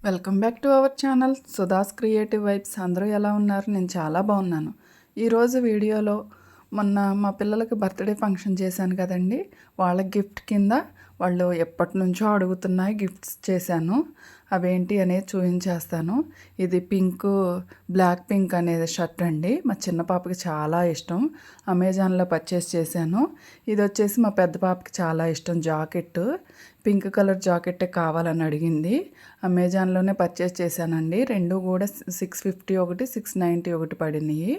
Welcome back to our channel Sudha's creative vibes. అందరూ ఎలా ఉన్నారు? నేను చాలా బాగున్నాను. ఈరోజు వీడియోలో మొన్న మా పిల్లలకి బర్త్డే ఫంక్షన్ చేశాను కదండి, వాళ్ళ గిఫ్ట్ కింద వాళ్ళు ఎప్పటి నుంచో అడుగుతున్నాయి గిఫ్ట్స్ చేశాను. అవేంటి అనేది చూపించేస్తాను. ఇది బ్లాక్ పింక్ అనేది షర్ట్ అండి. మా చిన్న పాపకి చాలా ఇష్టం. అమెజాన్లో పర్చేస్ చేశాను. ఇది వచ్చేసి మా పెద్ద పాపకి చాలా ఇష్టం. జాకెట్ పింక్ కలర్ జాకెట్టే కావాలని అడిగింది. అమెజాన్లోనే పర్చేస్ చేశానండి. రెండు కూడా 650 ఒకటి, 690 ఒకటి పడినాయి.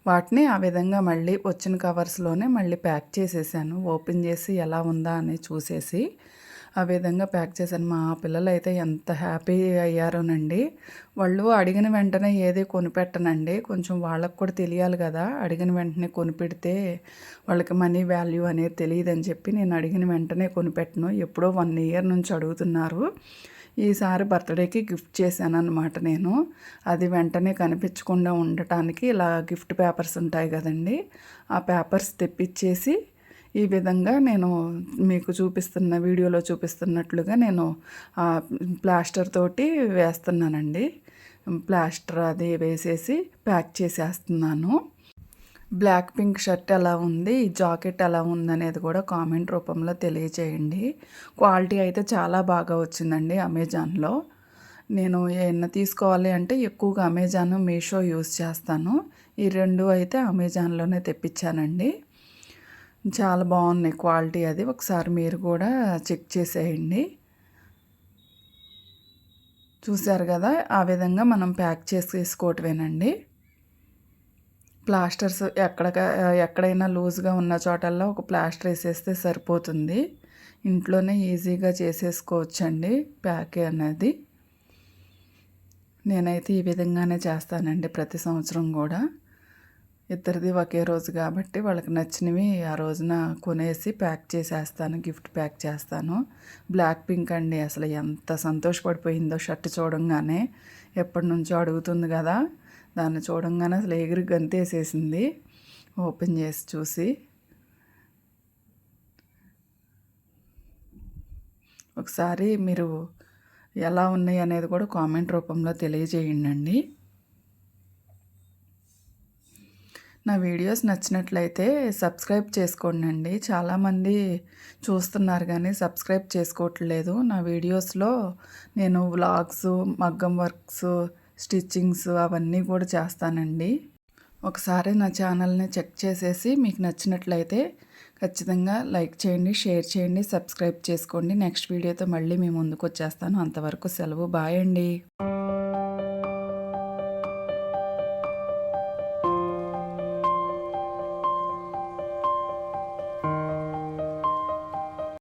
వాటిని ఆ విధంగా మళ్ళీ వచ్చిన కవర్స్లోనే మళ్ళీ ప్యాక్ చేసేసాను. ఓపెన్ చేసి ఎలా ఉందా అని చూసేసి ఆ విధంగా ప్యాక్ చేశాను. మా పిల్లలు అయితే ఎంత హ్యాపీ అయ్యారోనండి. వాళ్ళు అడిగిన వెంటనే ఏది కొనిపెట్టనండి. కొంచెం వాళ్ళకు కూడా తెలియాలి కదా, అడిగిన వెంటనే కొనిపెడితే వాళ్ళకి మనీ వాల్యూ అనేది తెలియదని చెప్పి నేను అడిగిన వెంటనే కొనిపెట్టను. ఎప్పుడో 1 ఇయర్ నుంచి అడుగుతున్నారు. ఈసారి బర్త్డేకి గిఫ్ట్ చేశాను అనమాట నేను. అది వెంటనే కనిపించకుండా ఉండటానికి ఇలా గిఫ్ట్ పేపర్స్ ఉంటాయి కదండి, ఆ పేపర్స్ తెప్పించేసి ఈ విధంగా నేను మీకు వీడియోలో చూపిస్తున్నట్లుగా నేను ప్లాస్టర్ తోటి వేస్తున్నానండి. ప్లాస్టర్ అది వేసేసి ప్యాక్ చేసేస్తున్నాను. బ్లాక్ పింక్ షర్ట్ ఎలా ఉంది, ఈ జాకెట్ ఎలా ఉందనేది కూడా కామెంట్ రూపంలో తెలియచేయండి. క్వాలిటీ అయితే చాలా బాగా వచ్చిందండి అమెజాన్లో. నేను ఏమన్నా తీసుకోవాలి అంటే ఎక్కువగా అమెజాన్, మీషో యూస్ చేస్తాను. ఈ రెండు అయితే అమెజాన్లోనే తెప్పించానండి. చాలా బాగున్నాయి క్వాలిటీ. అది ఒకసారి మీరు కూడా చెక్ చేసేయండి. చూశారు కదా, ఆ విధంగా మనం ప్యాక్ చేసేసుకోవటమేనండి. ప్లాస్టర్స్ ఎక్కడైనా లూజ్గా ఉన్న చోటల్లో ఒక ప్లాస్టర్ వేసేస్తే సరిపోతుంది. ఇంట్లోనే ఈజీగా చేసేసుకోవచ్చండి ప్యాక్ అనేది. నేనైతే ఈ విధంగానే చేస్తానండి ప్రతి సంవత్సరం కూడా. ఇద్దరిది ఒకే రోజు కాబట్టి వాళ్ళకి నచ్చినవి ఆ రోజున కొనేసి ప్యాక్ చేసేస్తాను, గిఫ్ట్ ప్యాక్ చేస్తాను. బ్లాక్ పింక్ అండి, అసలు ఎంత సంతోషపడిపోయిందో షర్ట్ చూడంగానే. ఎప్పటి నుంచో అడుగుతుంది కదా, దాన్ని చూడంగానే అసలు ఎగిరి గంతేసేసింది ఓపెన్ చేసి చూసి. ఒకసారి మీరు ఎలా ఉన్నాయి అనేది కూడా కామెంట్ రూపంలో తెలియజేయండి. నా వీడియోస్ నచ్చినట్లయితే సబ్స్క్రైబ్ చేసుకోండి. చాలామంది చూస్తున్నారు కానీ సబ్స్క్రైబ్ చేసుకోవట్లేదు. నా వీడియోస్లో నేను వ్లాగ్స్, మగ్గం వర్క్స్, స్టిచ్చింగ్స్ అవన్నీ కూడా చేస్తానండి. ఒకసారి నా ఛానల్ని చెక్ చేసేసి మీకు నచ్చినట్లయితే ఖచ్చితంగా లైక్ చేయండి, షేర్ చేయండి, సబ్స్క్రైబ్ చేసుకోండి. నెక్స్ట్ వీడియోతో మళ్ళీ మీ ముందుకు వచ్చేస్తాను. అంతవరకు సెలవు. బాయ్ అండి.